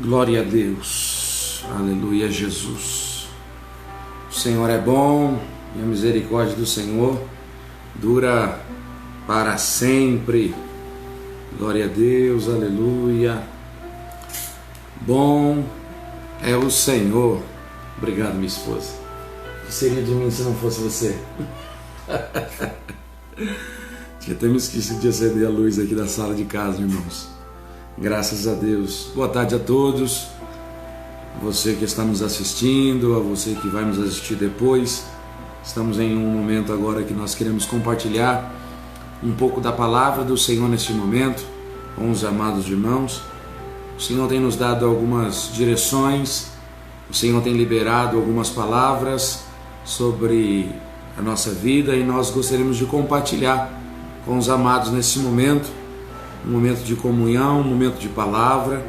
Glória a Deus, aleluia, Jesus. O Senhor é bom e a misericórdia do Senhor dura para sempre. Glória a Deus, aleluia. Bom é o Senhor. Obrigado, minha esposa. O que seria de mim se não fosse você? Tinha até me esquecido de acender a luz aqui da sala de casa, irmãos. Graças a Deus. Boa tarde a todos. Você que está nos assistindo, a você que vai nos assistir depois. Estamos em um momento agora que nós queremos compartilhar um pouco da palavra do Senhor neste momento com os amados irmãos. O Senhor tem nos dado algumas direções, o Senhor tem liberado algumas palavras sobre a nossa vida e nós gostaríamos de compartilhar com os amados nesse momento, um momento de comunhão, um momento de palavra.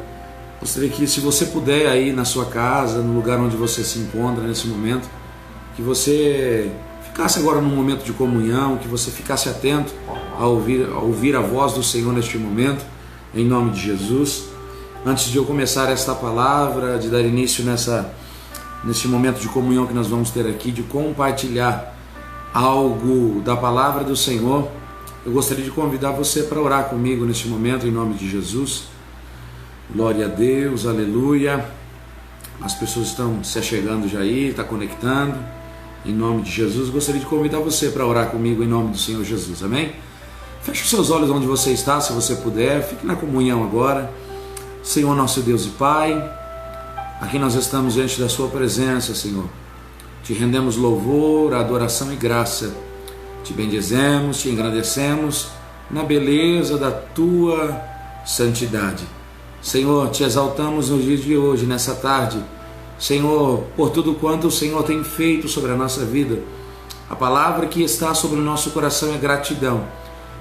Gostaria que, se você puder, aí na sua casa, no lugar onde você se encontra nesse momento, que você ficasse agora num momento de comunhão, que você ficasse atento a ouvir a voz do Senhor neste momento, em nome de Jesus. Antes de eu começar esta palavra, de dar início neste momento de comunhão que nós vamos ter aqui, de compartilhar algo da palavra do Senhor, eu gostaria de convidar você para orar comigo neste momento, em nome de Jesus. Glória a Deus, aleluia. As pessoas estão se achegando já aí, está conectando. Em nome de Jesus, gostaria de convidar você para orar comigo em nome do Senhor Jesus, amém? Feche os seus olhos onde você está, se você puder. Fique na comunhão agora. Senhor, nosso Deus e Pai, aqui nós estamos diante da sua presença, Senhor. Te rendemos louvor, adoração e graça. Te bendizemos, te engrandecemos na beleza da tua santidade. Senhor, te exaltamos nos dias de hoje, nessa tarde. Senhor, por tudo quanto o Senhor tem feito sobre a nossa vida. A palavra que está sobre o nosso coração é gratidão.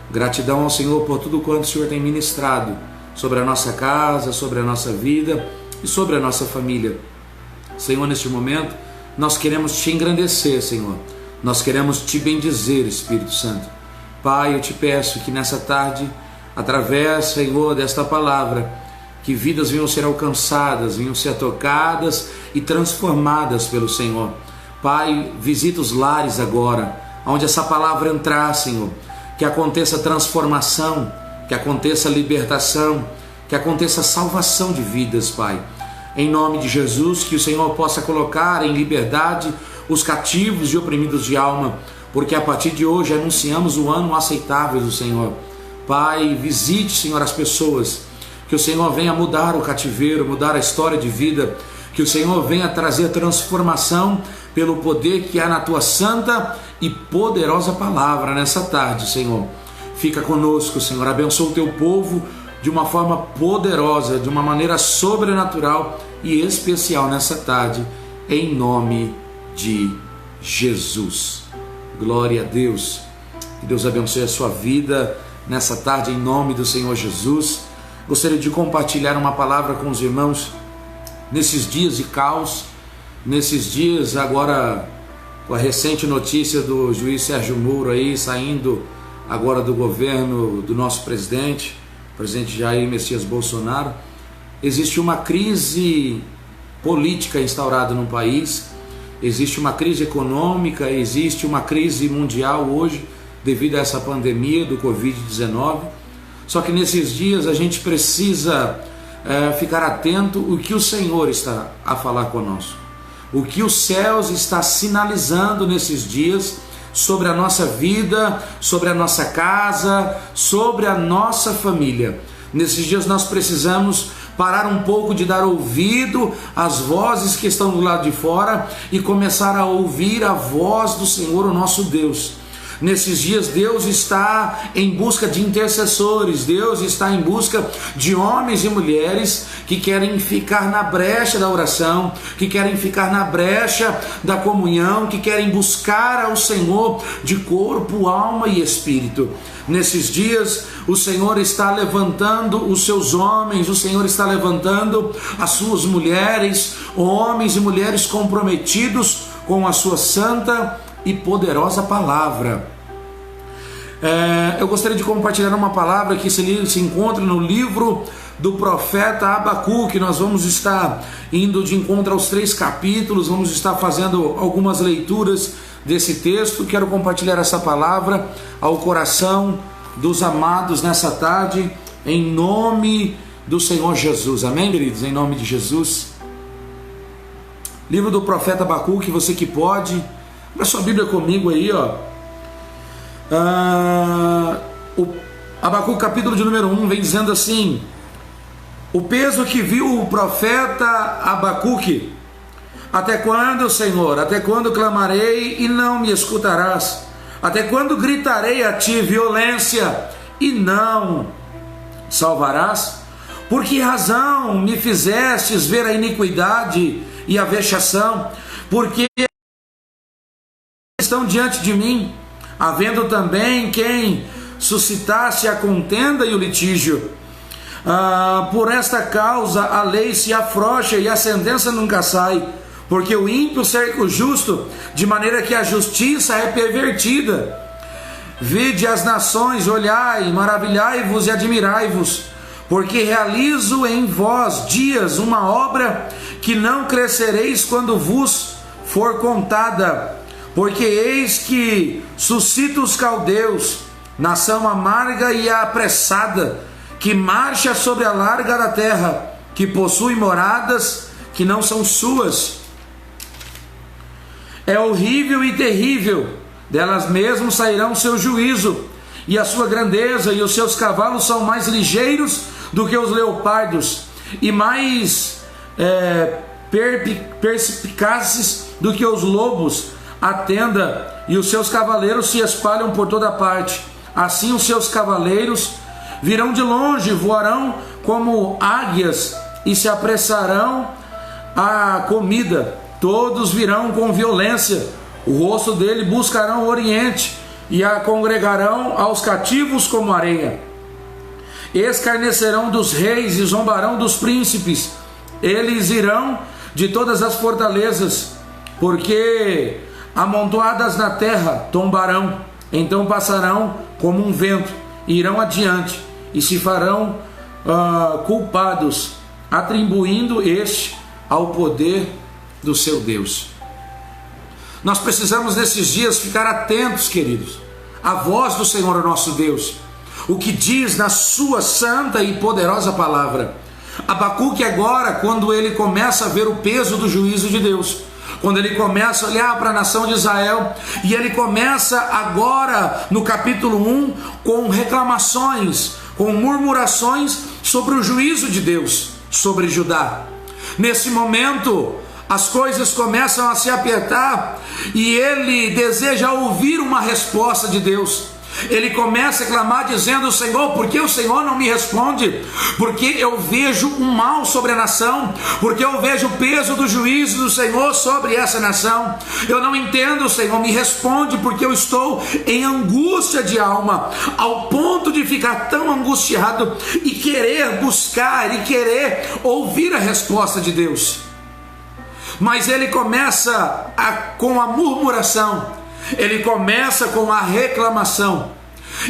Gratidão ao Senhor por tudo quanto o Senhor tem ministrado sobre a nossa casa, sobre a nossa vida e sobre a nossa família. Senhor, neste momento, nós queremos te engrandecer, Senhor. Nós queremos te bendizer, Espírito Santo. Pai, eu te peço que nessa tarde, através, Senhor, desta palavra, que vidas venham ser alcançadas, venham ser tocadas e transformadas pelo Senhor. Pai, visita os lares agora, onde essa palavra entrar, Senhor. Que aconteça transformação, que aconteça libertação, que aconteça salvação de vidas, Pai. Em nome de Jesus, que o Senhor possa colocar em liberdade os cativos e oprimidos de alma, porque a partir de hoje anunciamos o ano aceitável do Senhor. Pai, visite, Senhor, as pessoas, que o Senhor venha mudar o cativeiro, mudar a história de vida, que o Senhor venha trazer transformação pelo poder que há na tua santa e poderosa palavra nessa tarde, Senhor. Fica conosco, Senhor, abençoa o teu povo de uma forma poderosa, de uma maneira sobrenatural e especial nessa tarde, em nome de Jesus. Glória a Deus. Que Deus abençoe a sua vida nessa tarde, em nome do Senhor Jesus. Gostaria de compartilhar uma palavra com os irmãos nesses dias de caos, nesses dias agora com a recente notícia do juiz Sérgio Moro aí saindo agora do governo do nosso presidente, o presidente Jair Messias Bolsonaro. Existe uma crise política instaurada no país, existe uma crise econômica, existe uma crise mundial hoje devido a essa pandemia do Covid-19. Só que nesses dias a gente precisa ficar atento o que o Senhor está a falar conosco, o que os céus está sinalizando nesses dias sobre a nossa vida, sobre a nossa casa, sobre a nossa família. Nesses dias nós precisamos parar um pouco de dar ouvido às vozes que estão do lado de fora e começar a ouvir a voz do Senhor, o nosso Deus. Nesses dias Deus está em busca de intercessores, Deus está em busca de homens e mulheres que querem ficar na brecha da oração, que querem ficar na brecha da comunhão, que querem buscar ao Senhor de corpo, alma e espírito. Nesses dias o Senhor está levantando os seus homens, o Senhor está levantando as suas mulheres, homens e mulheres comprometidos com a sua santa e poderosa palavra. Eu gostaria de compartilhar uma palavra que se encontra no livro do profeta Abacuque. Nós vamos estar indo de encontro aos 3 capítulos, vamos estar fazendo algumas leituras desse texto. Quero compartilhar essa palavra ao coração dos amados nessa tarde, em nome do Senhor Jesus. Amém, queridos? Em nome de Jesus. Livro do profeta Abacuque, você que pode, abra sua Bíblia comigo aí, ó. O Abacuque, capítulo de número 1, vem dizendo assim: o peso que viu o profeta Abacuque. Até quando, Senhor? Até quando clamarei e não me escutarás? Até quando gritarei a ti violência e não salvarás? Por que razão me fizestes ver a iniquidade e a vexação? Porque estão diante de mim, havendo também quem suscitasse a contenda e o litígio. Por esta causa a lei se afrouxa e a sentença nunca sai, porque o ímpio cerca o justo, de maneira que a justiça é pervertida. Vede as nações, olhai, maravilhai-vos e admirai-vos, porque realizo em vós dias uma obra que não crescereis quando vos for contada. Porque eis que suscito os caldeus, nação amarga e apressada, que marcha sobre a larga da terra, que possui moradas que não são suas. É horrível e terrível, delas mesmas sairão o seu juízo, e a sua grandeza, e os seus cavalos são mais ligeiros do que os leopardos, e mais perspicazes do que os lobos. A tenda e os seus cavaleiros se espalham por toda parte. Assim os seus cavaleiros virão de longe, voarão como águias e se apressarão à comida. Todos virão com violência, o rosto dele buscarão o oriente e a congregarão aos cativos como areia. Escarnecerão dos reis e zombarão dos príncipes. Eles irão de todas as fortalezas, porque amontoadas na terra tombarão. Então passarão como um vento, irão adiante e se farão culpados, atribuindo este ao poder do seu Deus. Nós precisamos nesses dias ficar atentos, queridos, à voz do Senhor nosso Deus, o que diz na sua santa e poderosa palavra. Abacuque agora, quando ele começa a ver o peso do juízo de Deus, quando ele começa a olhar para a nação de Israel, e ele começa agora no capítulo 1 com reclamações, com murmurações sobre o juízo de Deus sobre Judá. Nesse momento as coisas começam a se apertar e ele deseja ouvir uma resposta de Deus. Ele começa a clamar dizendo: Senhor, por que o Senhor não me responde? Porque eu vejo um mal sobre a nação, porque eu vejo o peso do juízo do Senhor sobre essa nação. Eu não entendo, Senhor, me responde, porque eu estou em angústia de alma, ao ponto de ficar tão angustiado e querer buscar e querer ouvir a resposta de Deus. Mas ele começa com a murmuração, ele começa com a reclamação.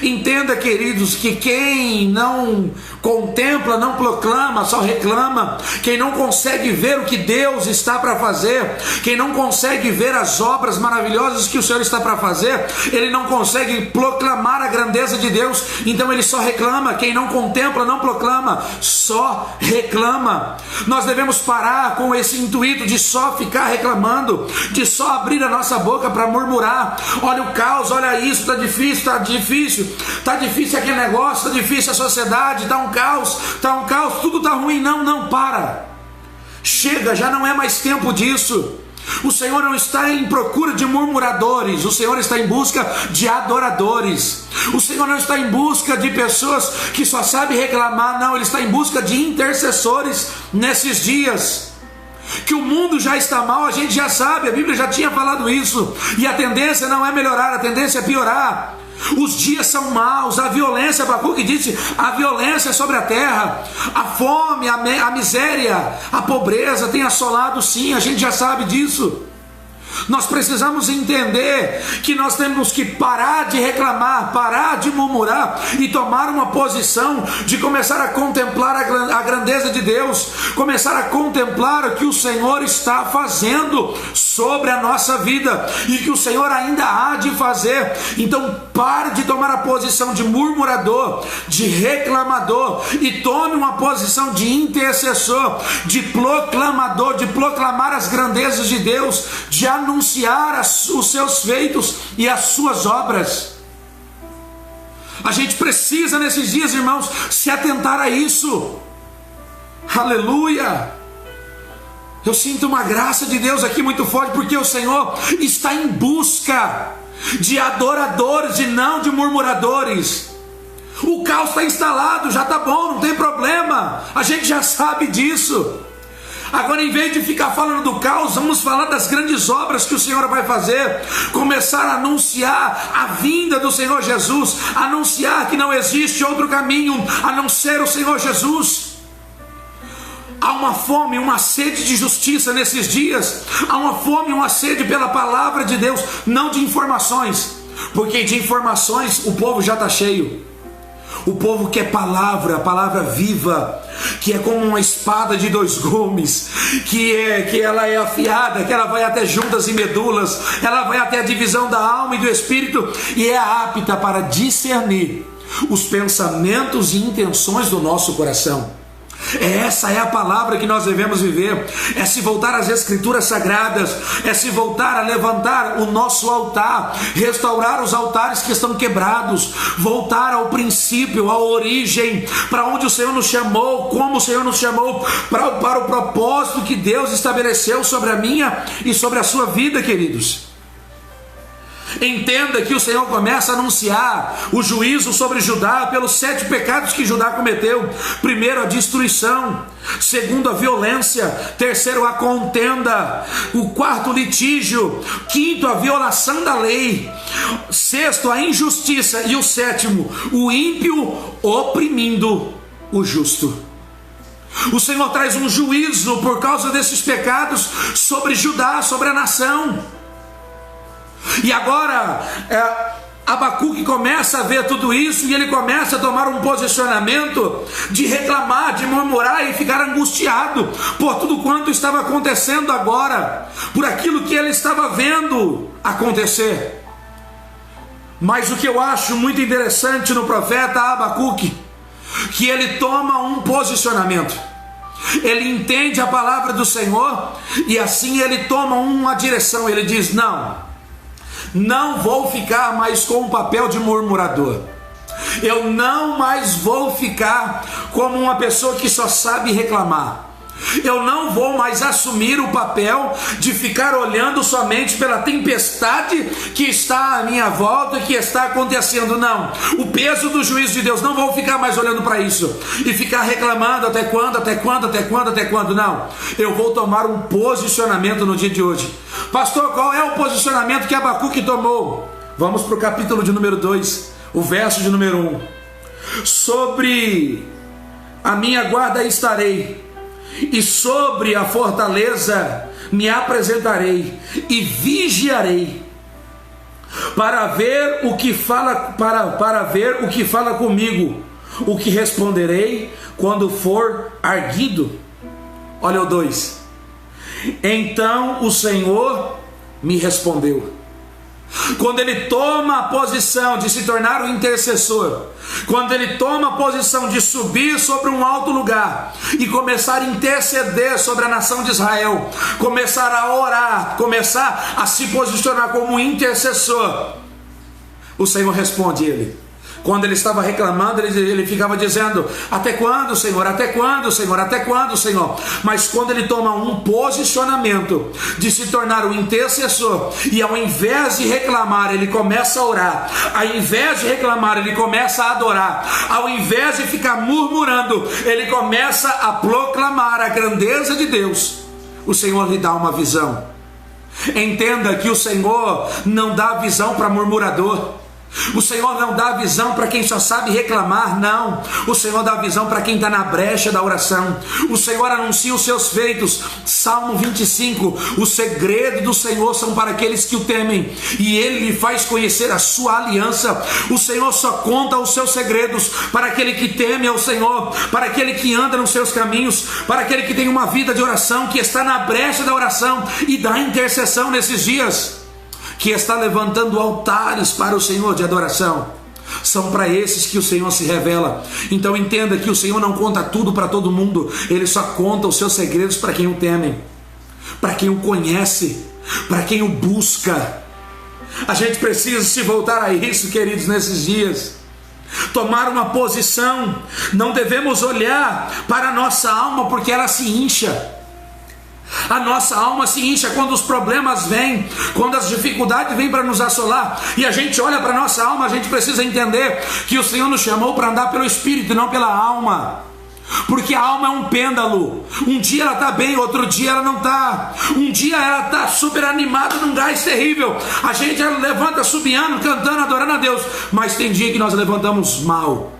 Entenda, queridos, que quem não contempla, não proclama, só reclama. Quem não consegue ver o que Deus está para fazer, quem não consegue ver as obras maravilhosas que o Senhor está para fazer, ele não consegue proclamar a grandeza de Deus, então ele só reclama. Quem não contempla, não proclama, só reclama. Nós devemos parar com esse intuito de só ficar reclamando, de só abrir a nossa boca para murmurar. Olha o caos, olha isso, está difícil aquele negócio, está difícil a sociedade, está um caos, tudo está ruim. Não, para. Chega, já não é mais tempo disso. O Senhor não está em procura de murmuradores, o Senhor está em busca de adoradores. O Senhor não está em busca de pessoas que só sabem reclamar, não, Ele está em busca de intercessores nesses dias. Que o mundo já está mal, a gente já sabe, a Bíblia já tinha falado isso, e a tendência não é melhorar, a tendência é piorar. Os dias são maus, a violência, Abacuque disse, a violência sobre a terra, a fome, a miséria, a pobreza tem assolado, sim, a gente já sabe disso. Nós precisamos entender que nós temos que parar de reclamar, parar de murmurar e tomar uma posição de começar a contemplar a grandeza de Deus, começar a contemplar o que o Senhor está fazendo sobre a nossa vida e que o Senhor ainda há de fazer. Então pare de tomar a posição de murmurador, de reclamador, e tome uma posição de intercessor, de proclamador, de proclamar as grandezas de Deus, de anunciar os seus feitos e as suas obras. A gente precisa nesses dias, irmãos, se atentar a isso. Aleluia! Eu sinto uma graça de Deus aqui muito forte, porque o Senhor está em busca de adoradores e não de murmuradores. O caos está instalado, já está bom, não tem problema, a gente já sabe disso. Agora, em vez de ficar falando do caos, vamos falar das grandes obras que o Senhor vai fazer, começar a anunciar a vinda do Senhor Jesus, anunciar que não existe outro caminho a não ser o Senhor Jesus. Há uma fome, uma sede de justiça nesses dias, há uma fome, uma sede pela palavra de Deus, não de informações, porque de informações o povo já está cheio. O povo quer palavra viva, que é como uma espada de dois gumes, que ela é afiada, que ela vai até juntas e medulas, ela vai até a divisão da alma e do espírito, e é apta para discernir os pensamentos e intenções do nosso coração. Essa é a palavra que nós devemos viver, é se voltar às escrituras sagradas, é se voltar a levantar o nosso altar, restaurar os altares que estão quebrados, voltar ao princípio, à origem, para onde o Senhor nos chamou, como o Senhor nos chamou, para o propósito que Deus estabeleceu sobre a minha e sobre a sua vida, queridos. Entenda que o Senhor começa a anunciar o juízo sobre Judá pelos 7 pecados que Judá cometeu. Primeiro, a destruição. Segundo, a violência. Terceiro, a contenda. O quarto, o litígio. Quinto, a violação da lei. Sexto, a injustiça. E o sétimo, o ímpio oprimindo o justo. O Senhor traz um juízo por causa desses pecados sobre Judá, sobre a nação. E agora Abacuque começa a ver tudo isso, e ele começa a tomar um posicionamento de reclamar, de murmurar e ficar angustiado por tudo quanto estava acontecendo agora, por aquilo que ele estava vendo acontecer. Mas o que eu acho muito interessante no profeta Abacuque, que ele toma um posicionamento. Ele entende a palavra do Senhor e assim ele toma uma direção. Ele diz: não vou ficar mais com o papel de murmurador. Eu não mais vou ficar como uma pessoa que só sabe reclamar. Eu não vou mais assumir o papel de ficar olhando somente pela tempestade que está à minha volta e que está acontecendo. Não, o peso do juízo de Deus, não vou ficar mais olhando para isso e ficar reclamando até quando. Não, eu vou tomar um posicionamento no dia de hoje. Pastor, qual é o posicionamento que Abacuque tomou? Vamos para o capítulo de número 2, o verso de número 1. Sobre a minha guarda estarei, e sobre a fortaleza me apresentarei e vigiarei, para ver o que fala, para ver o que fala comigo, o que responderei quando for arguido. Olha o 2. Então o Senhor me respondeu. Quando ele toma a posição de se tornar o intercessor, quando ele toma a posição de subir sobre um alto lugar e começar a interceder sobre a nação de Israel, começar a orar, começar a se posicionar como intercessor, o Senhor responde ele. Quando ele estava reclamando, ele ficava dizendo: até quando, Senhor? Até quando, Senhor? Até quando, Senhor? Mas quando ele toma um posicionamento de se tornar o intercessor, e ao invés de reclamar, ele começa a orar, ao invés de reclamar, ele começa a adorar, ao invés de ficar murmurando, ele começa a proclamar a grandeza de Deus, o Senhor lhe dá uma visão. Entenda que o Senhor não dá visão para murmurador. O Senhor não dá visão para quem só sabe reclamar, não. O Senhor dá visão para quem está na brecha da oração. O Senhor anuncia os seus feitos. Salmo 25, o segredo do Senhor são para aqueles que o temem, e Ele lhe faz conhecer a sua aliança. O Senhor só conta os seus segredos para aquele que teme ao Senhor, para aquele que anda nos seus caminhos, para aquele que tem uma vida de oração, que está na brecha da oração e da intercessão nesses dias, que está levantando altares para o Senhor de adoração. São para esses que o Senhor se revela. Então entenda que o Senhor não conta tudo para todo mundo. Ele só conta os seus segredos para quem o teme, para quem o conhece, para quem o busca. A gente precisa se voltar a isso, queridos, nesses dias. Tomar uma posição. Não devemos olhar para a nossa alma, porque ela se incha. A nossa alma se incha quando os problemas vêm, quando as dificuldades vêm para nos assolar, e a gente olha para a nossa alma. A gente precisa entender que o Senhor nos chamou para andar pelo Espírito e não pela alma, porque a alma é um pêndulo. Um dia ela está bem, outro dia ela não está. Um dia ela está super animada num gás terrível, a gente levanta subiando, cantando, adorando a Deus, mas tem dia que nós levantamos mal.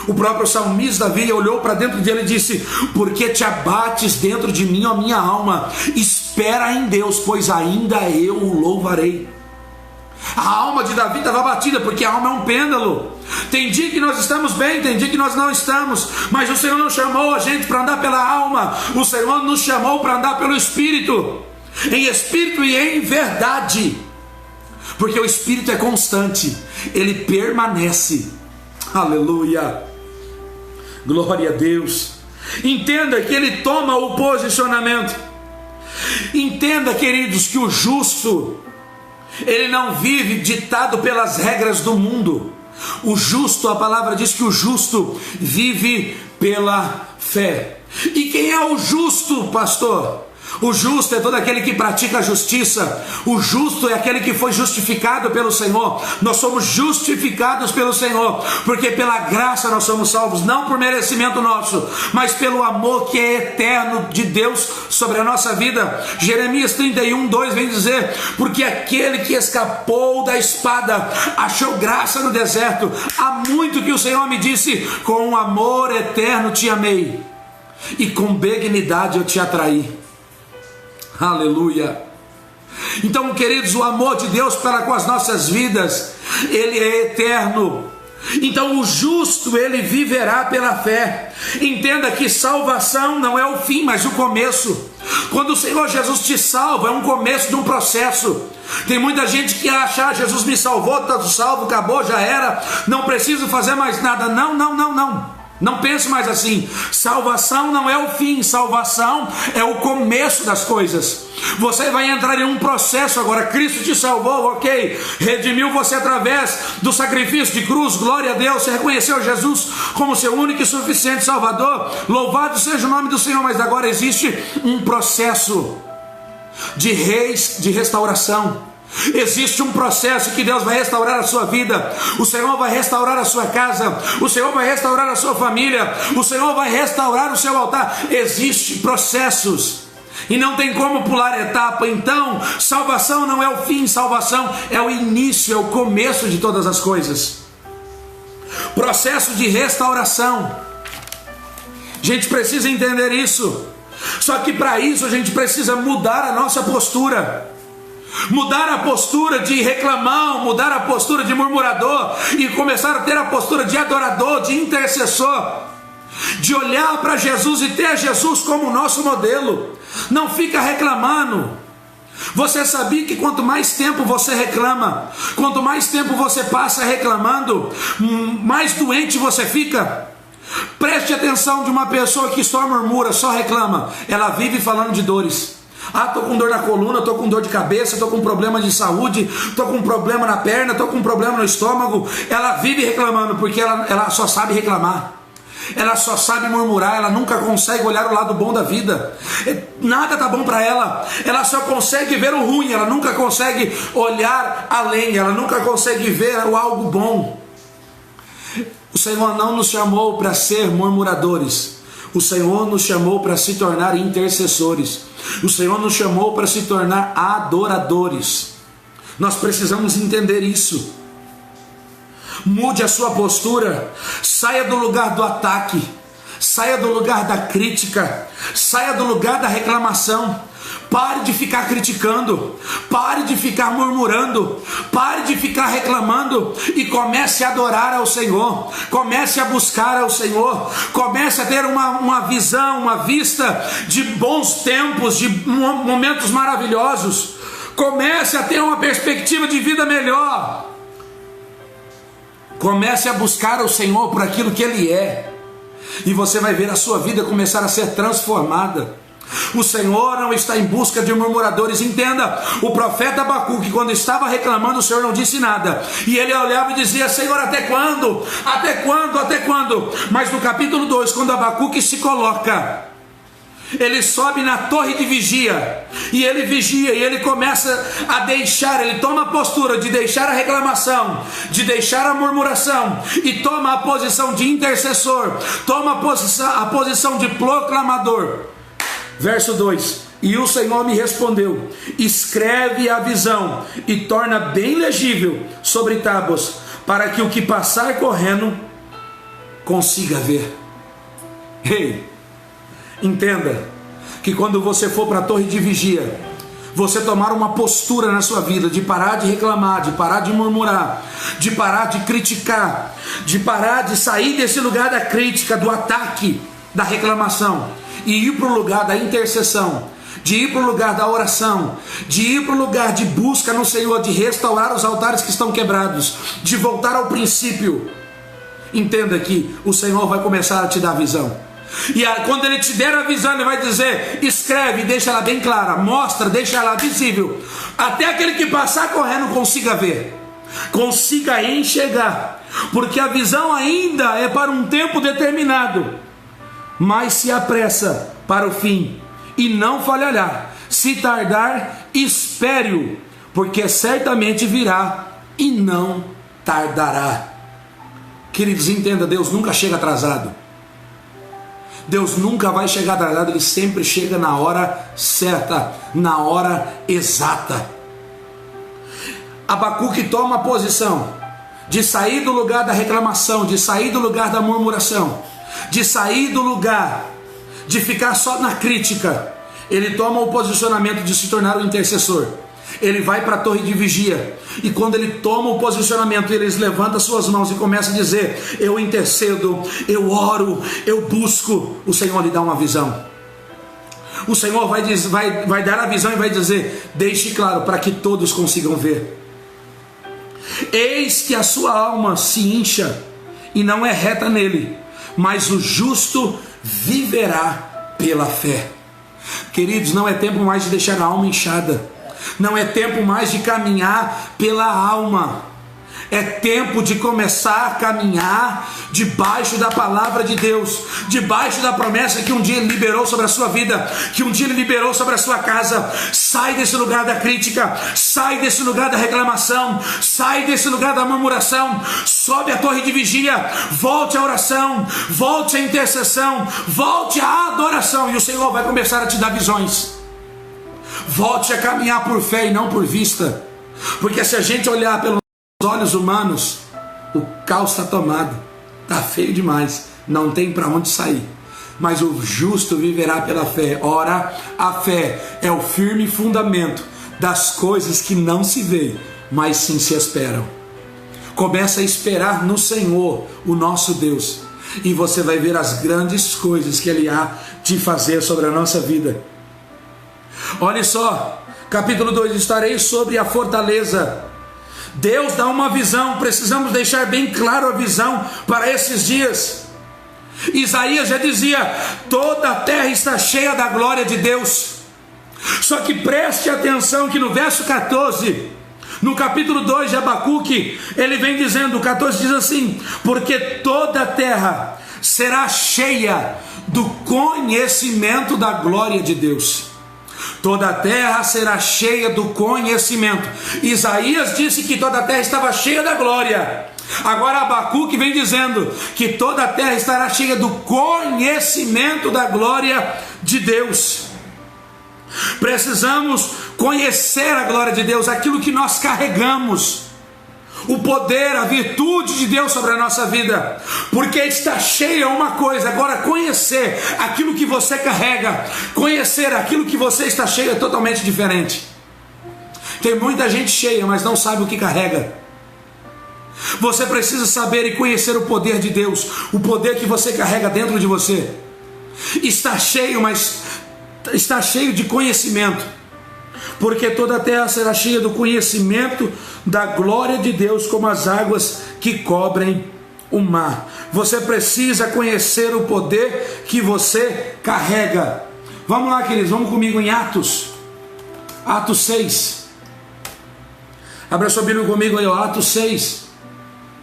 O próprio salmista Davi olhou para dentro dele e disse: porque te abates dentro de mim, ó minha alma? Espera em Deus, pois ainda eu o louvarei. A alma de Davi estava abatida, porque a alma é um pêndulo. Tem dia que nós estamos bem, tem dia que nós não estamos, mas o Senhor não chamou a gente para andar pela alma. O Senhor nos chamou para andar pelo Espírito, em espírito e em verdade, porque o Espírito é constante, ele permanece. Aleluia, glória a Deus. Entenda que ele toma o posicionamento. Entenda, queridos, que o justo, ele não vive ditado pelas regras do mundo. O justo, a palavra diz que o justo vive pela fé. E quem é o justo, pastor? O justo é todo aquele que pratica a justiça. O justo é aquele que foi justificado pelo Senhor. Nós somos justificados pelo Senhor, porque pela graça nós somos salvos, não por merecimento nosso, mas pelo amor que é eterno de Deus sobre a nossa vida. Jeremias 31:2 vem dizer: porque aquele que escapou da espada achou graça no deserto. Há muito que o Senhor me disse: com amor eterno te amei, e com benignidade eu te atraí. Aleluia. Então, queridos, o amor de Deus para com as nossas vidas, ele é eterno. Então o justo, ele viverá pela fé. Entenda que salvação não é o fim, mas o começo. Quando o Senhor Jesus te salva, é um começo de um processo. Tem muita gente que acha: Jesus me salvou, estou salvo, acabou, já era, não preciso fazer mais nada. Não pense mais assim. Salvação não é o fim, salvação é o começo das coisas. Você vai entrar em um processo agora. Cristo te salvou, ok, redimiu você através do sacrifício de cruz, glória a Deus. Você reconheceu Jesus como seu único e suficiente Salvador, louvado seja o nome do Senhor. Mas agora existe um processo de restauração. Existe um processo que Deus vai restaurar a sua vida. O Senhor vai restaurar a sua casa. O Senhor vai restaurar a sua família. O Senhor vai restaurar o seu altar. Existem processos e não tem como pular etapa. Então, salvação não é o fim, salvação é o início, é o começo de todas as coisas. Processo de restauração. A gente precisa entender isso. Só que para isso a gente precisa mudar a nossa postura. Mudar a postura de reclamão, mudar a postura de murmurador e começar a ter a postura de adorador, de intercessor, de olhar para Jesus e ter Jesus como nosso modelo. Não fica reclamando. Você sabia que quanto mais tempo você reclama, quanto mais tempo você passa reclamando, mais doente você fica? Preste atenção de uma pessoa que só murmura, só reclama. Ela vive falando de dores. Estou com dor na coluna, estou com dor de cabeça, estou com problema de saúde, estou com problema na perna, estou com problema no estômago. Ela vive reclamando, porque ela só sabe reclamar. Ela só sabe murmurar, ela nunca consegue olhar o lado bom da vida. Nada está bom para ela. Ela só consegue ver o ruim, ela nunca consegue olhar além, ela nunca consegue ver o algo bom. O Senhor não nos chamou para ser murmuradores. O Senhor nos chamou para se tornar intercessores. O Senhor nos chamou para se tornar adoradores. Nós precisamos entender isso. Mude a sua postura, saia do lugar do ataque, saia do lugar da crítica, saia do lugar da reclamação. Pare de ficar criticando, pare de ficar murmurando, pare de ficar reclamando e comece a adorar ao Senhor, comece a buscar ao Senhor, comece a ter uma visão, uma vista de bons tempos, de momentos maravilhosos, comece a ter uma perspectiva de vida melhor, comece a buscar o Senhor por aquilo que Ele é, e você vai ver a sua vida começar a ser transformada. O Senhor não está em busca de murmuradores. Entenda, o profeta Abacuque, quando estava reclamando, o Senhor não disse nada, e ele olhava e dizia: Senhor, até quando? Até quando? Até quando? Mas no capítulo 2, quando Abacuque se coloca, ele sobe na torre de vigia, e ele vigia, e ele começa a deixar, ele toma a postura de deixar a reclamação, de deixar a murmuração, e toma a posição de intercessor, toma a posição de proclamador. Verso 2: E o Senhor me respondeu: escreve a visão e torna bem legível sobre tábuas, para que o que passar correndo consiga ver. Ei, entenda que quando você for para a torre de vigia, você tomar uma postura na sua vida de parar de reclamar, de parar de murmurar, de parar de criticar, de parar de sair desse lugar da crítica, do ataque, da reclamação, e ir para o lugar da intercessão, de ir para o lugar da oração, de ir para o lugar de busca no Senhor, de restaurar os altares que estão quebrados, de voltar ao princípio. Entenda que o Senhor vai começar a te dar visão, e quando Ele te der a visão, Ele vai dizer: escreve, deixa ela bem clara, mostra, deixa ela visível, até aquele que passar correndo consiga ver, consiga enxergar, porque a visão ainda é para um tempo determinado, mas se apressa para o fim, e não falhará. Se tardar, espere-o, porque certamente virá e não tardará. Queridos, entenda, Deus nunca chega atrasado. Deus nunca vai chegar atrasado, Ele sempre chega na hora certa, na hora exata. Abacuque toma a posição de sair do lugar da reclamação, de sair do lugar da murmuração, de sair do lugar de ficar só na crítica. Ele toma o posicionamento de se tornar um intercessor. Ele vai para a torre de vigia, e quando ele toma o posicionamento, ele levanta suas mãos e começa a dizer: eu intercedo, eu oro, eu busco. O Senhor lhe dá uma visão. O Senhor vai dar a visão e vai dizer: deixe claro para que todos consigam ver. Eis que a sua alma se incha e não é reta nele, mas o justo viverá pela fé. Queridos, não é tempo mais de deixar a alma inchada, não é tempo mais de caminhar pela alma, é tempo de começar a caminhar debaixo da palavra de Deus, debaixo da promessa que um dia Ele liberou sobre a sua vida, que um dia Ele liberou sobre a sua casa. Sai desse lugar da crítica, sai desse lugar da reclamação, sai desse lugar da murmuração, sobe a torre de vigia, volte à oração, volte à intercessão, volte à adoração, e o Senhor vai começar a te dar visões. Volte a caminhar por fé e não por vista, porque se a gente olhar pelos olhos humanos, o caos está tomado, está feio demais, não tem para onde sair. Mas o justo viverá pela fé. Ora, a fé é o firme fundamento das coisas que não se veem, mas sim se esperam. Começa a esperar no Senhor, o nosso Deus, e você vai ver as grandes coisas que Ele há de fazer sobre a nossa vida. Olha só, capítulo 2: estarei sobre a fortaleza. Deus dá uma visão, precisamos deixar bem claro a visão para esses dias. Isaías já dizia: toda a terra está cheia da glória de Deus. Só que preste atenção que no verso 14, no capítulo 2 de Abacuque, ele vem dizendo, o 14 diz assim: porque toda a terra será cheia do conhecimento da glória de Deus. Toda a terra será cheia do conhecimento. Isaías disse que toda a terra estava cheia da glória. Agora Abacuque vem dizendo que toda a terra estará cheia do conhecimento da glória de Deus. Precisamos conhecer a glória de Deus, aquilo que nós carregamos. o poder, a virtude de Deus sobre a nossa vida, porque está cheia uma coisa. Agora, conhecer aquilo que você carrega, conhecer aquilo que você está cheio é totalmente diferente. Tem muita gente cheia, mas não sabe o que carrega. Você precisa saber e conhecer o poder de Deus, o poder que você carrega dentro de você. Está cheio, mas está cheio de conhecimento, porque toda a terra será cheia do conhecimento da glória de Deus, como as águas que cobrem o mar. Você precisa conhecer o poder que você carrega. Vamos lá, queridos, vamos comigo em Atos 6. Abra sua Bíblia comigo aí, ó, Atos 6.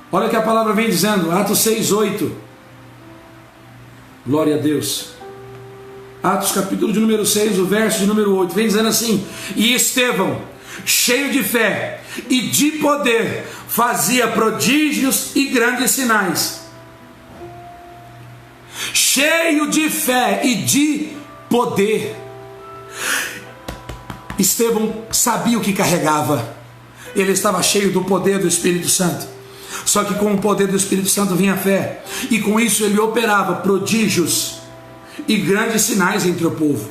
Olha o que a palavra vem dizendo, Atos 6:8. Glória a Deus. Atos capítulo de número 6, o verso de número 8, vem dizendo assim: e Estevão, cheio de fé e de poder, fazia prodígios e grandes sinais. Cheio de fé e de poder. Estevão sabia o que carregava. Ele estava cheio do poder do Espírito Santo. Só que com o poder do Espírito Santo vinha a fé, e com isso ele operava prodígios e grandes sinais entre o povo.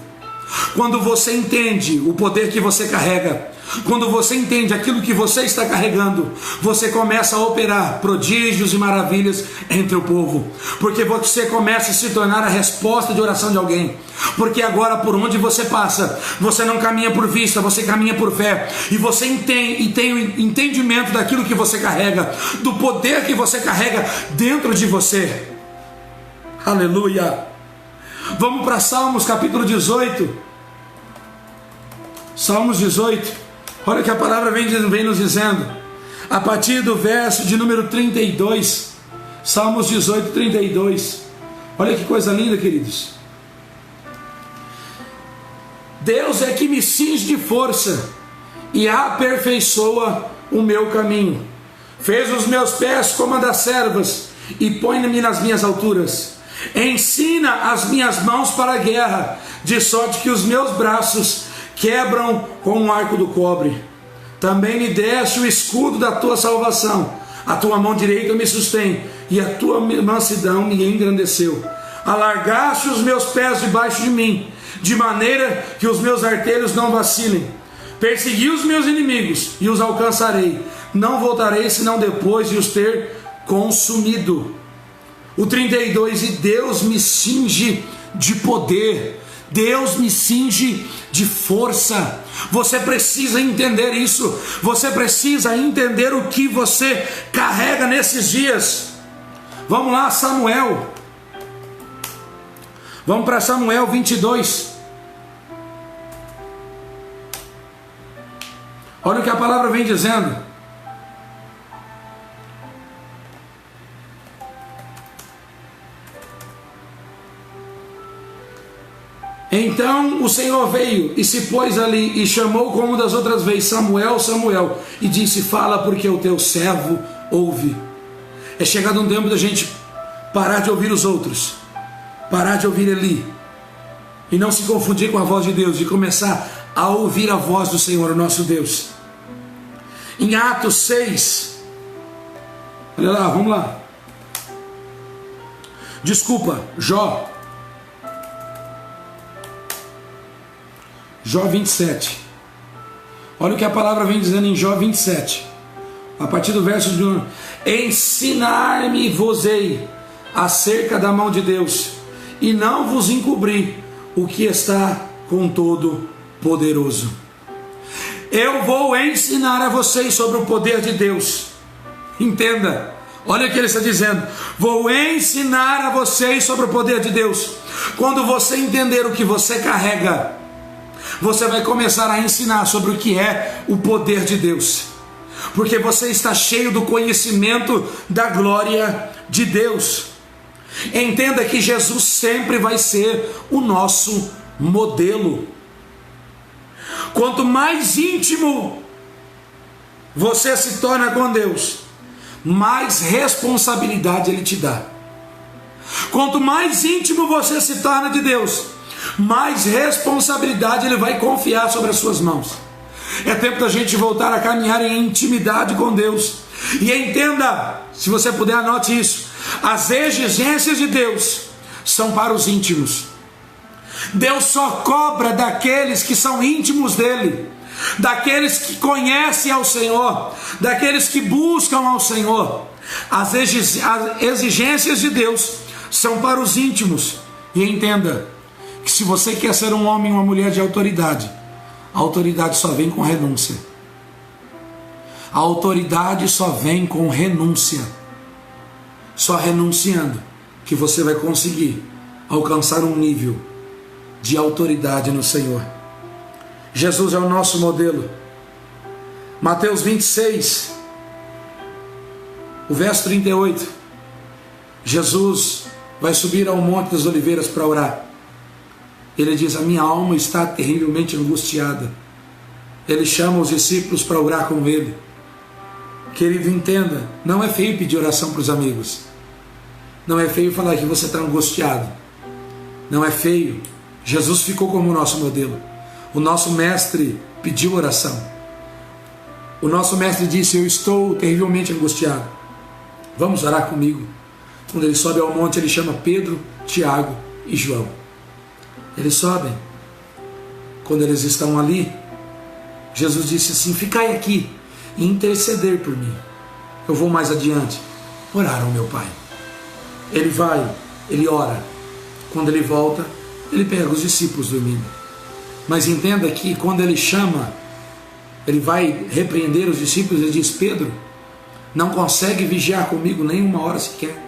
Quando você entende o poder que você carrega, quando você entende aquilo que você está carregando, você começa a operar prodígios e maravilhas entre o povo, porque você começa a se tornar a resposta de oração de alguém. Porque agora, por onde você passa, você não caminha por vista, você caminha por fé, e você tem o entendimento daquilo que você carrega, do poder que você carrega dentro de você. Aleluia! Vamos para Salmos capítulo 18. Salmos 18. Olha o que a palavra vem nos dizendo, a partir do verso de número 32. Salmos 18, 32. Olha que coisa linda, queridos. Deus é que me cinge de força e aperfeiçoa o meu caminho. Fez os meus pés como a das servas e põe-me nas minhas alturas. Ensina as minhas mãos para a guerra, de sorte que os meus braços quebram com um arco do cobre. Também me deste o escudo da tua salvação. A tua mão direita me sustém, e a tua mansidão me engrandeceu. Alargaste os meus pés debaixo de mim, de maneira que os meus artelhos não vacilem. Persegui os meus inimigos e os alcançarei. Não voltarei senão depois de os ter consumido. O 32, e Deus me cinge de poder, Deus me cinge de força. Você precisa entender isso, você precisa entender o que você carrega nesses dias. Vamos lá, Samuel, vamos para Samuel 22. Olha o que a palavra vem dizendo. Então o Senhor veio e se pôs ali e chamou como das outras vezes: Samuel, Samuel. E disse: fala, porque o teu servo ouve. É chegado um tempo da gente parar de ouvir os outros, parar de ouvir Eli, e não se confundir com a voz de Deus, e começar a ouvir a voz do Senhor, o nosso Deus. Em Atos 6, olha lá, vamos lá. Desculpa, Jó 27. Olha o que a palavra vem dizendo em Jó 27, a partir do verso de 1. Ensinar-me-vos-ei acerca da mão de Deus, e não vos encobrir o que está com todo poderoso. Eu vou ensinar a vocês sobre o poder de Deus. Entenda, olha o que ele está dizendo: vou ensinar a vocês sobre o poder de Deus. Quando você entender o que você carrega, você vai começar a ensinar sobre o que é o poder de Deus, porque você está cheio do conhecimento da glória de Deus. Entenda que Jesus sempre vai ser o nosso modelo. Quanto mais íntimo você se torna com Deus, mais responsabilidade Ele te dá. Quanto mais íntimo você se torna de Deus, mais responsabilidade Ele vai confiar sobre as suas mãos. É tempo da gente voltar a caminhar em intimidade com Deus. E entenda, se você puder, anote isso: as exigências de Deus são para os íntimos. Deus só cobra daqueles que são íntimos dele, daqueles que conhecem ao Senhor, daqueles que buscam ao Senhor. As exigências de Deus são para os íntimos. E entenda que se você quer ser um homem ou uma mulher de autoridade, a autoridade só vem com renúncia. A autoridade só vem com renúncia. Só renunciando que você vai conseguir alcançar um nível de autoridade no Senhor. Jesus é o nosso modelo. Mateus 26, o verso 38. Jesus vai subir ao Monte das Oliveiras para orar. Ele diz: a minha alma está terrivelmente angustiada. Ele chama os discípulos para orar com ele. Querido, entenda, não é feio pedir oração para os amigos. Não é feio falar que você está angustiado. Não é feio. Jesus ficou como o nosso modelo. O nosso mestre pediu oração. O nosso mestre disse: eu estou terrivelmente angustiado. Vamos orar comigo. Quando ele sobe ao monte, ele chama Pedro, Tiago e João. Eles sobem. Quando eles estão ali, Jesus disse assim: ficai aqui e interceder por mim. Eu vou mais adiante orar ao meu Pai. Ele vai, ele ora. Quando ele volta, ele pega os discípulos dormindo. Mas entenda que quando ele chama, ele vai repreender os discípulos. Ele diz: Pedro, não consegue vigiar comigo nem uma hora sequer.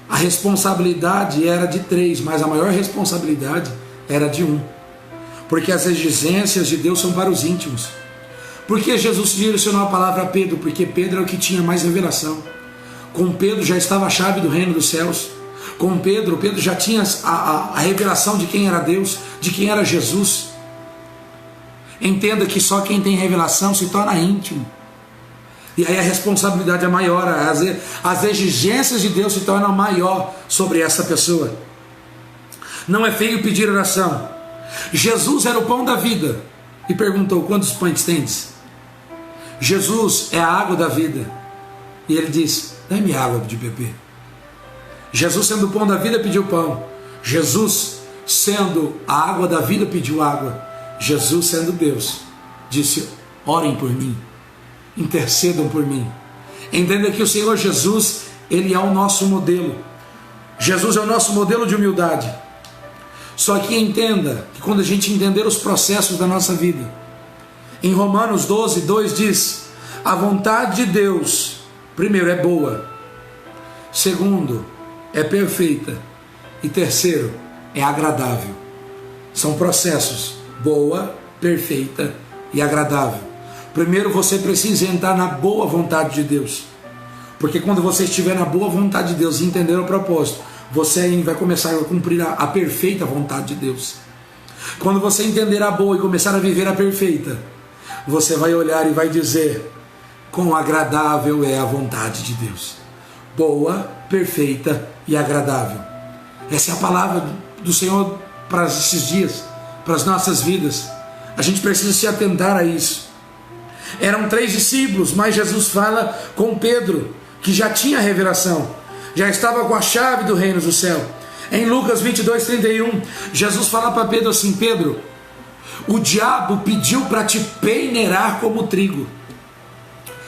A responsabilidade era de 3, mas a maior responsabilidade era de 1. Porque as exigências de Deus são para os íntimos. Por que Jesus direcionou a palavra a Pedro? Porque Pedro é o que tinha mais revelação. Com Pedro já estava a chave do reino dos céus. Com Pedro já tinha a revelação de quem era Deus, de quem era Jesus. Entenda que só quem tem revelação se torna íntimo. E aí a responsabilidade é maior, as exigências de Deus se tornam maior sobre essa pessoa. Não é feio pedir oração. Jesus era o pão da vida e perguntou: quantos pães tendes? Jesus é a água da vida e ele diz: dá-me água de beber. Jesus sendo o pão da vida pediu pão. Jesus sendo a água da vida pediu água. Jesus sendo Deus disse: orem por mim, intercedam por mim. Entenda que o Senhor Jesus, ele é o nosso modelo. Jesus é o nosso modelo de humildade. Só que entenda que quando a gente entender os processos da nossa vida, em Romanos 12, 2 diz: a vontade de Deus, primeiro, é boa, segundo, é perfeita, e terceiro, é agradável. São processos: boa, perfeita e agradável. Primeiro você precisa entrar na boa vontade de Deus, porque quando você estiver na boa vontade de Deus e entender o propósito, você vai começar a cumprir a perfeita vontade de Deus. Quando você entender a boa e começar a viver a perfeita, você vai olhar e vai dizer: quão agradável é a vontade de Deus. Boa, perfeita e agradável. Essa é a palavra do Senhor para esses dias, para as nossas vidas. A gente precisa se atentar a isso. Eram 3 discípulos, mas Jesus fala com Pedro, que já tinha revelação, já estava com a chave do reino do céu. Em Lucas 22, 31, Jesus fala para Pedro assim: Pedro, o diabo pediu para te peneirar como trigo.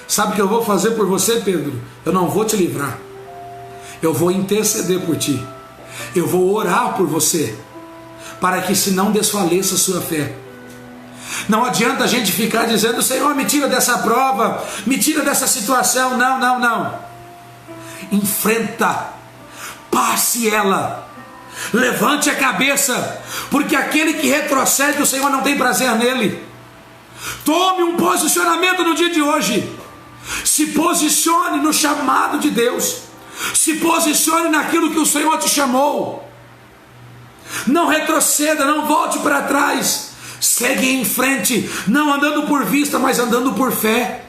Sabe o que eu vou fazer por você, Pedro? Eu não vou te livrar. Eu vou interceder por ti. Eu vou orar por você, para que se não desfaleça a sua fé. Não adianta a gente ficar dizendo: Senhor, me tira dessa prova, me tira dessa situação. Não. Enfrenta, passe ela, levante a cabeça, porque aquele que retrocede, o Senhor não tem prazer nele. Tome um posicionamento no dia de hoje. Se posicione no chamado de Deus. Se posicione naquilo que o Senhor te chamou. Não retroceda, não volte para trás. Segue em frente, não andando por vista, mas andando por fé.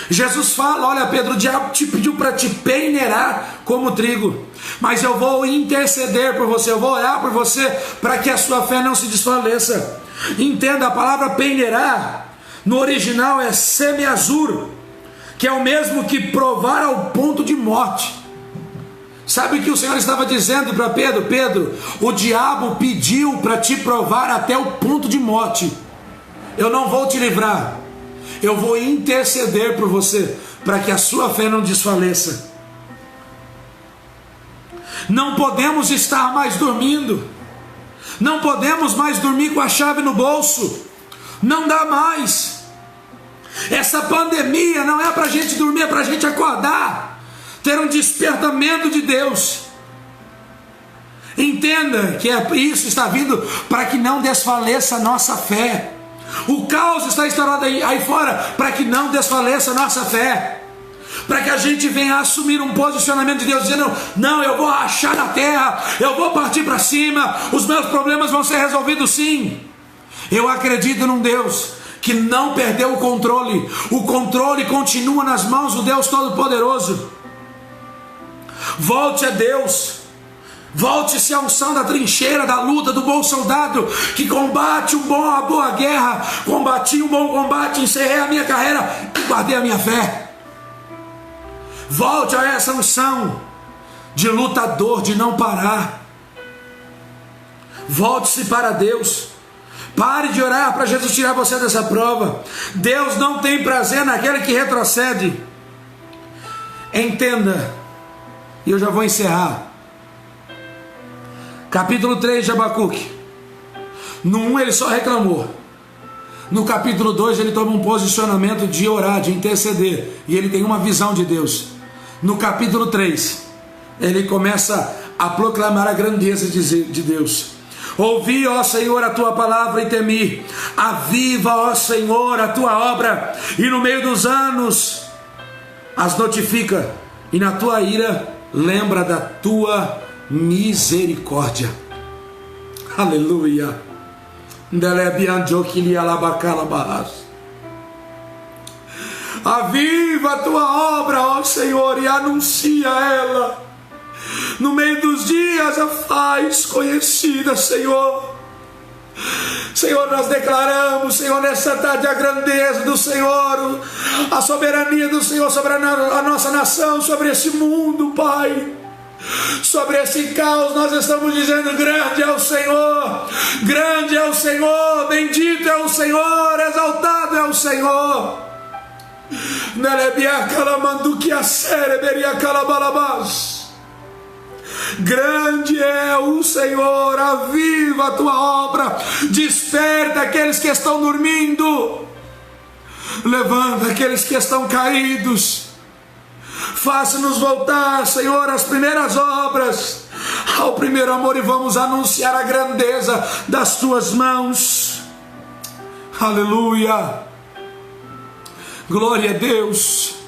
Jesus fala: olha, Pedro, o diabo te pediu para te peneirar como trigo, mas eu vou interceder por você, eu vou orar por você, para que a sua fé não se desfaleça. Entenda, a palavra peneirar No original é semiazur, que é o mesmo que provar ao ponto de morte. Sabe o que o Senhor estava dizendo para Pedro? Pedro, o diabo pediu para te provar até o ponto de morte. Eu não vou te livrar. Eu vou interceder por você, para que a sua fé não desfaleça. Não podemos estar mais dormindo. Não podemos mais dormir com a chave no bolso. Não dá mais. Essa pandemia não é para a gente dormir, é para a gente acordar, ter um despertamento de Deus. Entenda que isso está vindo para que não desfaleça a nossa fé. O caos está estourado aí fora para que não desfaleça a nossa fé, para que a gente venha assumir um posicionamento de Deus, dizendo: não, eu vou achar na terra, eu vou partir para cima, os meus problemas vão ser resolvidos sim. Eu acredito num Deus que não perdeu o controle continua nas mãos do Deus Todo-Poderoso. Volte a Deus, volte-se à unção da trincheira, da luta, do bom soldado que combate a boa guerra. Combati um bom combate, encerrei a minha carreira e guardei a minha fé. Volte a essa unção de lutador, de não parar. Volte-se para Deus. Pare de orar para Jesus tirar você dessa prova. Deus não tem prazer naquele que retrocede. Entenda, e eu já vou encerrar. Capítulo 3 de Abacuque. No 1 ele só reclamou. No capítulo 2 ele toma um posicionamento de orar, de interceder, e ele tem uma visão de Deus. No capítulo 3 ele começa a proclamar a grandeza de Deus. Ouvi, ó Senhor, a tua palavra e temi. Aviva, ó Senhor, a tua obra, e no meio dos anos as notifica, e na tua ira lembra da tua misericórdia. Aleluia. Aviva a tua obra, ó Senhor, e anuncia ela. No meio dos dias a faz conhecida, Senhor. Senhor, nós declaramos, Senhor, nessa tarde a grandeza do Senhor, a soberania do Senhor sobre a nossa nação, sobre esse mundo, Pai. Sobre esse caos nós estamos dizendo: grande é o Senhor, grande é o Senhor, bendito é o Senhor, exaltado é o Senhor. Grande é o Senhor, aviva a tua obra, desperta aqueles que estão dormindo, levanta aqueles que estão caídos, faça-nos voltar, Senhor, às primeiras obras, ao primeiro amor, e vamos anunciar a grandeza das tuas mãos. Aleluia, glória a Deus.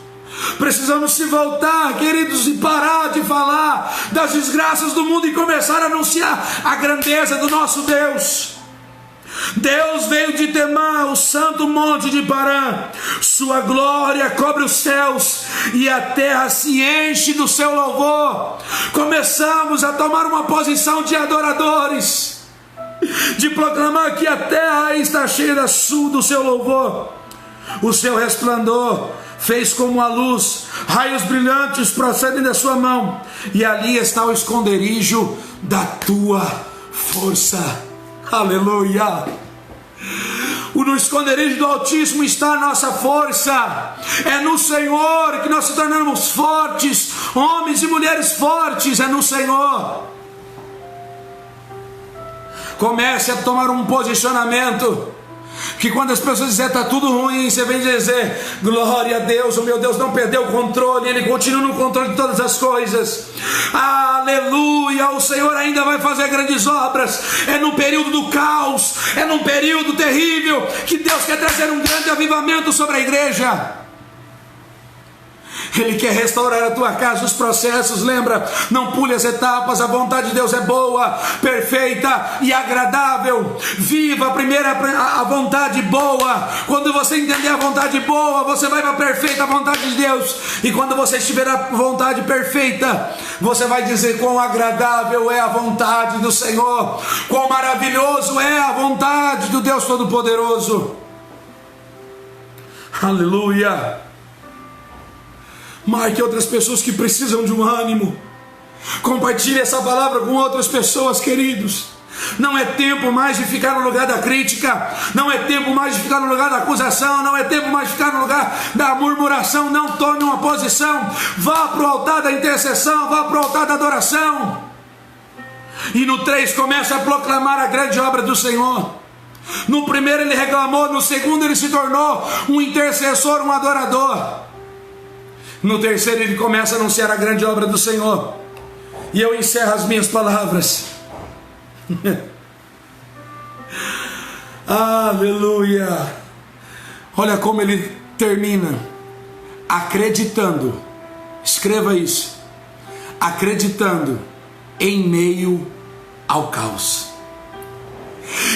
Precisamos se voltar, queridos, e parar de falar das desgraças do mundo e começar a anunciar a grandeza do nosso Deus. Deus veio de Temã, o santo monte de Parã. Sua glória cobre os céus e a terra se enche do seu louvor. Começamos a tomar uma posição de adoradores, de proclamar que a terra está cheia do seu louvor. O seu resplandor fez como a luz, raios brilhantes procedem da sua mão, e ali está o esconderijo da tua força. Aleluia. No esconderijo do Altíssimo está a nossa força. É no Senhor que nós se tornamos fortes, homens e mulheres fortes, é no Senhor. Comece a tomar um posicionamento, que quando as pessoas dizem está tudo ruim, você vem dizer: glória a Deus, o meu Deus não perdeu o controle, Ele continua no controle de todas as coisas. Aleluia, o Senhor ainda vai fazer grandes obras. É no período do caos, é num período terrível, que Deus quer trazer um grande avivamento sobre a igreja. Ele quer restaurar a tua casa, os processos. Lembra, não pule as etapas. A vontade de Deus é boa, perfeita e agradável. Viva primeiro a vontade boa. Quando você entender a vontade boa, você vai para a perfeita vontade de Deus. E quando você estiver a vontade perfeita, você vai dizer: quão agradável é a vontade do Senhor, quão maravilhoso é a vontade do Deus Todo-Poderoso. Aleluia. Marque outras pessoas que precisam de um ânimo. Compartilhe essa palavra com outras pessoas, queridos. Não é tempo mais de ficar no lugar da crítica. Não é tempo mais de ficar no lugar da acusação. Não é tempo mais de ficar no lugar da murmuração. Não tome uma posição. Vá para o altar da intercessão. Vá para o altar da adoração. E no 3 começa a proclamar a grande obra do Senhor. No primeiro ele reclamou. No segundo ele se tornou um intercessor, um adorador. No terceiro ele começa a anunciar a grande obra do Senhor. E eu encerro as minhas palavras. Aleluia. Olha como ele termina: acreditando. Escreva isso: acreditando em meio ao caos.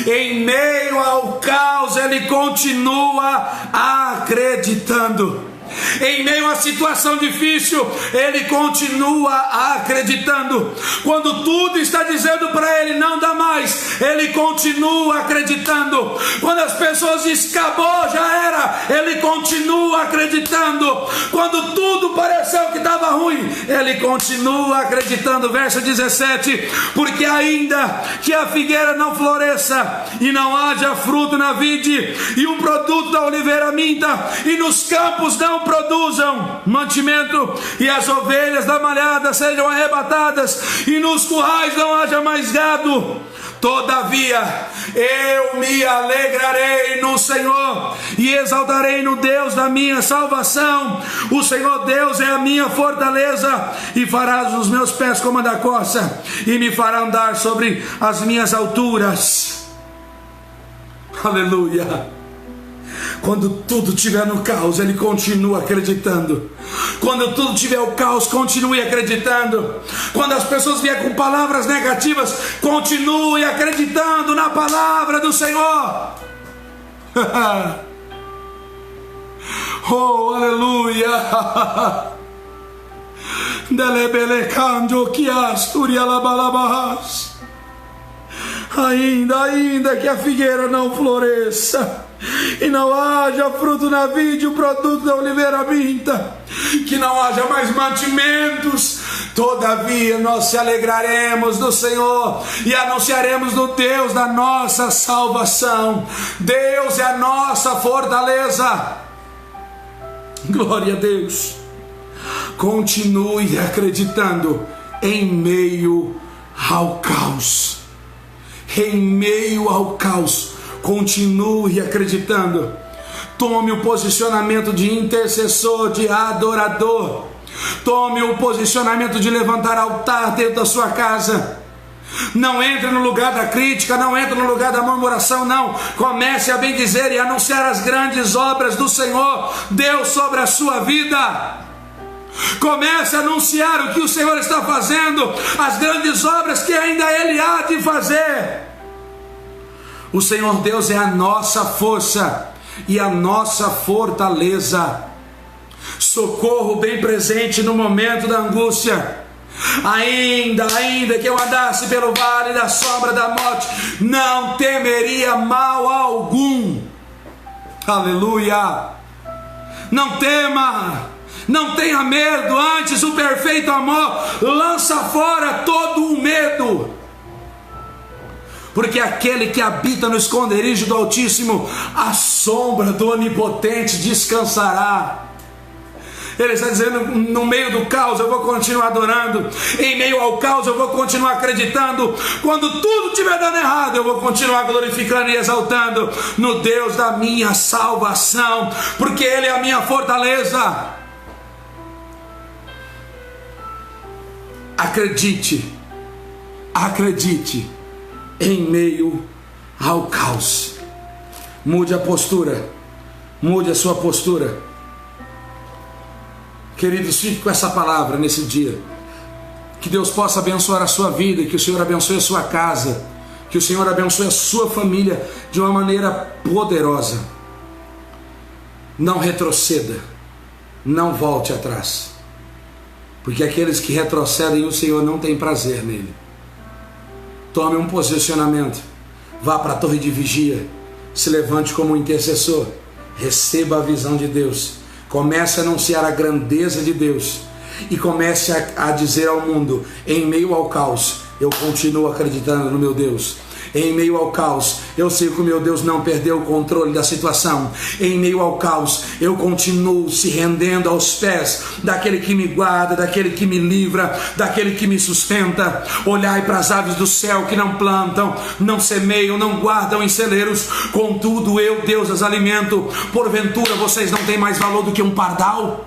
Em meio ao caos ele continua acreditando. Em meio à situação difícil, ele continua acreditando. Quando tudo está dizendo para ele não dá mais, ele continua acreditando. Quando as pessoas dizem acabou, já era, ele continua acreditando. Quando tudo pareceu que estava ruim, ele continua acreditando. Verso 17: porque ainda que a figueira não floresça e não haja fruto na vide, e o produto da oliveira minta, e nos campos não produzam mantimento, e as ovelhas da malhada sejam arrebatadas, e nos currais não haja mais gado, todavia eu me alegrarei no Senhor e exaltarei no Deus da minha salvação. O Senhor Deus é a minha fortaleza, e farás os meus pés como a da corça, e me fará andar sobre as minhas alturas. Aleluia. Quando tudo estiver no caos, ele continua acreditando. Quando tudo estiver o caos, continue acreditando. Quando as pessoas vierem com palavras negativas, continue acreditando na palavra do Senhor. Oh, aleluia. Ainda que a figueira não floresça e não haja fruto na vide, o produto da oliveira minta, que não haja mais mantimentos, todavia nós se alegraremos do Senhor e anunciaremos do Deus da nossa salvação. Deus é a nossa fortaleza. Glória a Deus. Continue acreditando em meio ao caos. Em meio ao caos, continue acreditando. Tome o posicionamento de intercessor, de adorador. Tome o posicionamento de levantar altar dentro da sua casa. Não entre no lugar da crítica, não entre no lugar da murmuração, não. Comece a bendizer e anunciar as grandes obras do Senhor Deus sobre a sua vida. Comece a anunciar o que o Senhor está fazendo, as grandes obras que ainda Ele há de fazer. O Senhor Deus é a nossa força e a nossa fortaleza, socorro bem presente no momento da angústia. Ainda que eu andasse pelo vale da sombra da morte, não temeria mal algum. Aleluia. Não tema, não tenha medo, antes o perfeito amor lança fora todo o medo. Porque aquele que habita no esconderijo do Altíssimo, a sombra do Onipotente descansará. Ele está dizendo: no meio do caos eu vou continuar adorando, em meio ao caos eu vou continuar acreditando, quando tudo estiver dando errado eu vou continuar glorificando e exaltando no Deus da minha salvação, porque Ele é a minha fortaleza. Acredite em meio ao caos. Mude a postura, mude a sua postura. Queridos, fique com essa palavra nesse dia. Que Deus possa abençoar a sua vida, que o Senhor abençoe a sua casa, que o Senhor abençoe a sua família de uma maneira poderosa. Não retroceda, não volte atrás, porque aqueles que retrocedem, o Senhor não tem prazer nele. Tome um posicionamento, vá para a torre de vigia, se levante como um intercessor Receba a visão de Deus. Comece a anunciar a grandeza de Deus. E comece a dizer ao mundo: em meio ao caos, eu continuo acreditando no meu Deus. Em meio ao caos, eu sei que o meu Deus não perdeu o controle da situação. Em meio ao caos, eu continuo se rendendo aos pés daquele que me guarda, daquele que me livra, daquele que me sustenta. Olhai para as aves do céu, que não plantam, não semeiam, não guardam em celeiros, contudo eu, Deus, as alimento. Porventura vocês não têm mais valor do que um pardal?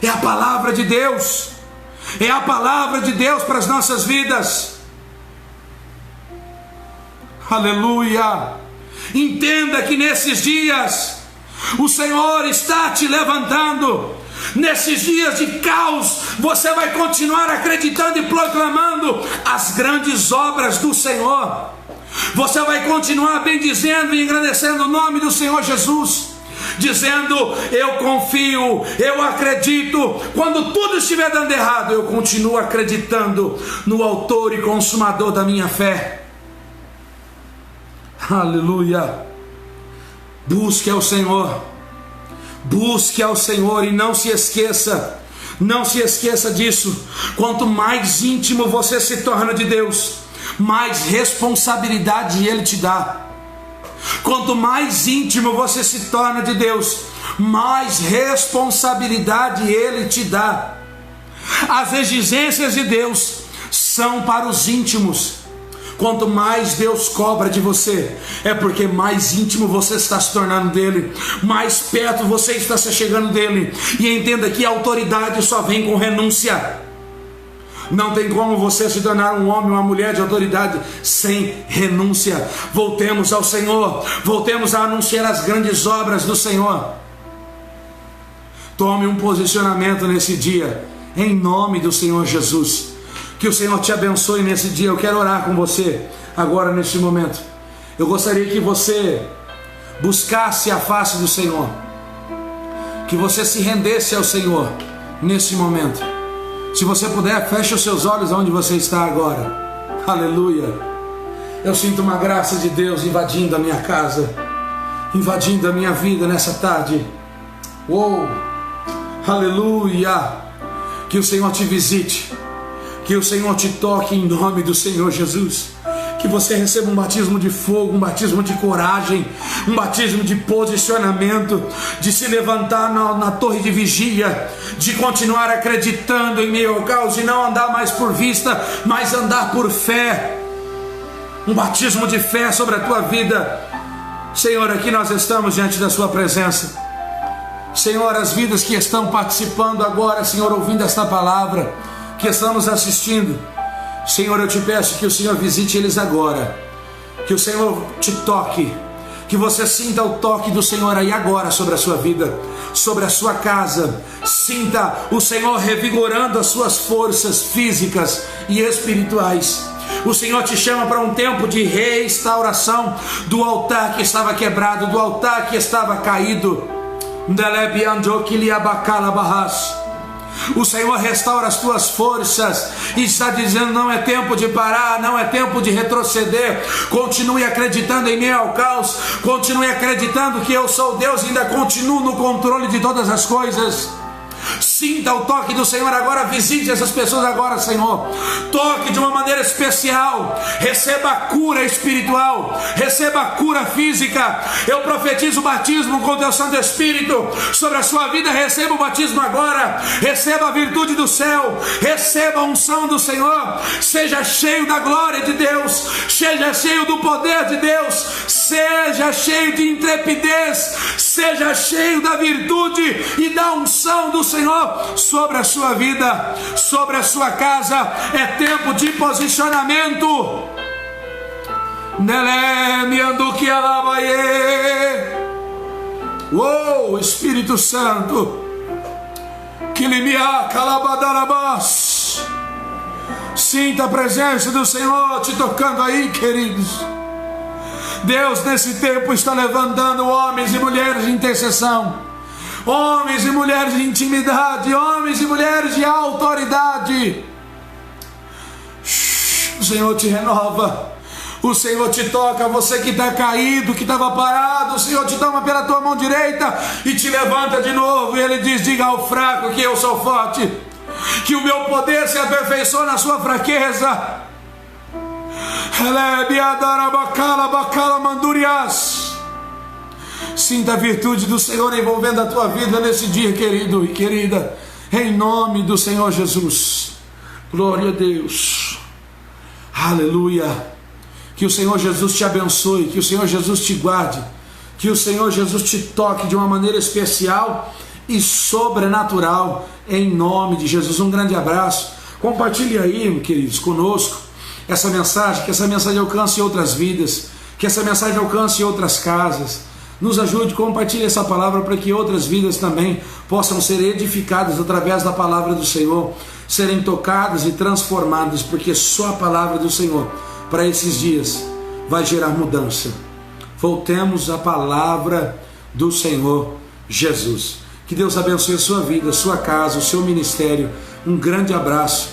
É a palavra de Deus. É a palavra de Deus para as nossas vidas. Aleluia! Entenda que nesses dias o Senhor está te levantando. Nesses dias de caos, você vai continuar acreditando e proclamando as grandes obras do Senhor. Você vai continuar bendizendo e engrandecendo o nome do Senhor Jesus, dizendo: eu confio, eu acredito. Quando tudo estiver dando errado, eu continuo acreditando no autor e consumador da minha fé. Aleluia! Busque ao Senhor. Busque ao Senhor e não se esqueça. Não se esqueça disso. Quanto mais íntimo você se torna de Deus, mais responsabilidade Ele te dá. Quanto mais íntimo você se torna de Deus, mais responsabilidade Ele te dá. As exigências de Deus são para os íntimos. Quanto mais Deus cobra de você, é porque mais íntimo você está se tornando dele, mais perto você está se chegando dele. E entenda que a autoridade só vem com renúncia. Não tem como você se tornar um homem ou uma mulher de autoridade sem renúncia. Voltemos ao Senhor, voltemos a anunciar as grandes obras do Senhor. Tome um posicionamento nesse dia, em nome do Senhor Jesus. Que o Senhor te abençoe nesse dia. Eu quero orar com você agora, neste momento. Eu gostaria que você buscasse a face do Senhor, que você se rendesse ao Senhor nesse momento. Se você puder, feche os seus olhos onde você está agora. Aleluia. Eu sinto uma graça de Deus invadindo a minha casa, invadindo a minha vida nessa tarde. Uou! Aleluia. Que o Senhor te visite, que o Senhor te toque em nome do Senhor Jesus. Que você receba um batismo de fogo, um batismo de coragem, um batismo de posicionamento, de se levantar na torre de vigia, de continuar acreditando em meio ao caos, e não andar mais por vista, mas andar por fé. Um batismo de fé sobre a tua vida. Senhor, aqui nós estamos diante da sua presença. Senhor, as vidas que estão participando agora, Senhor, ouvindo esta palavra, que estamos assistindo, Senhor, eu te peço que o Senhor visite eles agora, que o Senhor te toque, que você sinta o toque do Senhor aí agora sobre a sua vida, sobre a sua casa. Sinta o Senhor revigorando as suas forças físicas e espirituais. O Senhor te chama para um tempo de restauração do altar que estava quebrado, do altar que estava caído. O Senhor restaura as tuas forças e está dizendo: não é tempo de parar, não é tempo de retroceder. Continue acreditando em meio ao caos, continue acreditando que eu sou Deus e ainda continuo no controle de todas as coisas. Sinta o toque do Senhor agora, visite essas pessoas agora, Senhor. Toque de uma maneira especial. Receba a cura espiritual, receba a cura física. Eu profetizo o batismo com o teu Santo Espírito sobre a sua vida. Receba o batismo agora, receba a virtude do céu, receba a unção do Senhor. Seja cheio da glória de Deus, seja cheio do poder de Deus, seja cheio de intrepidez, seja cheio da virtude e da unção do Senhor sobre a sua vida, sobre a sua casa. É tempo de posicionamento. Oh, Espírito Santo, sinta a presença do Senhor te tocando aí, queridos. Deus nesse tempo está levantando homens e mulheres de intercessão, homens e mulheres de intimidade, homens e mulheres de autoridade. O Senhor te renova, O Senhor te toca, você que está caído, que estava parado, o Senhor te toma pela tua mão direita e te levanta de novo. E Ele diz: diga ao fraco que eu sou forte, que o meu poder se aperfeiçoa na sua fraqueza. Sinta a virtude do Senhor envolvendo a tua vida nesse dia, querido e querida, em nome do Senhor Jesus. Glória a Deus, aleluia. Que o Senhor Jesus te abençoe, que o Senhor Jesus te guarde, que o Senhor Jesus te toque de uma maneira especial e sobrenatural, em nome de Jesus. Um grande abraço. Compartilhe aí, queridos, conosco essa mensagem, que essa mensagem alcance outras vidas, que essa mensagem alcance outras casas. Nos ajude, compartilhe essa palavra para que outras vidas também possam ser edificadas através da palavra do Senhor, serem tocadas e transformadas, porque só a palavra do Senhor para esses dias vai gerar mudança. Voltemos à palavra do Senhor Jesus. Que Deus abençoe a sua vida, a sua casa, o seu ministério. Um grande abraço.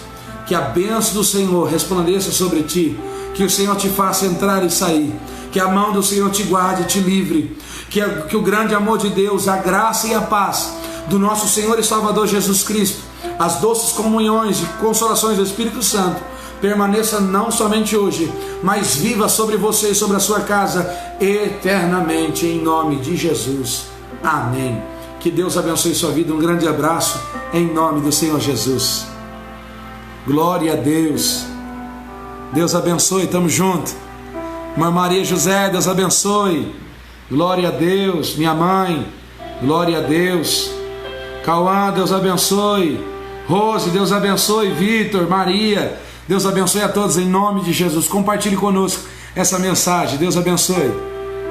Que a bênção do Senhor resplandeça sobre ti. Que o Senhor te faça entrar e sair. Que a mão do Senhor te guarde e te livre. Que o grande amor de Deus, a graça e a paz do nosso Senhor e Salvador Jesus Cristo, as doces comunhões e consolações do Espírito Santo, permaneça não somente hoje, mas viva sobre você e sobre a sua casa eternamente, em nome de Jesus. Amém. Que Deus abençoe sua vida. Um grande abraço em nome do Senhor Jesus. Glória a Deus. Deus abençoe, tamo junto. Irmã Maria José, Deus abençoe. Glória a Deus. Minha mãe, glória a Deus. Cauã, Deus abençoe. Rose, Deus abençoe. Vitor, Maria, Deus abençoe a todos em nome de Jesus. Compartilhe conosco essa mensagem. Deus abençoe.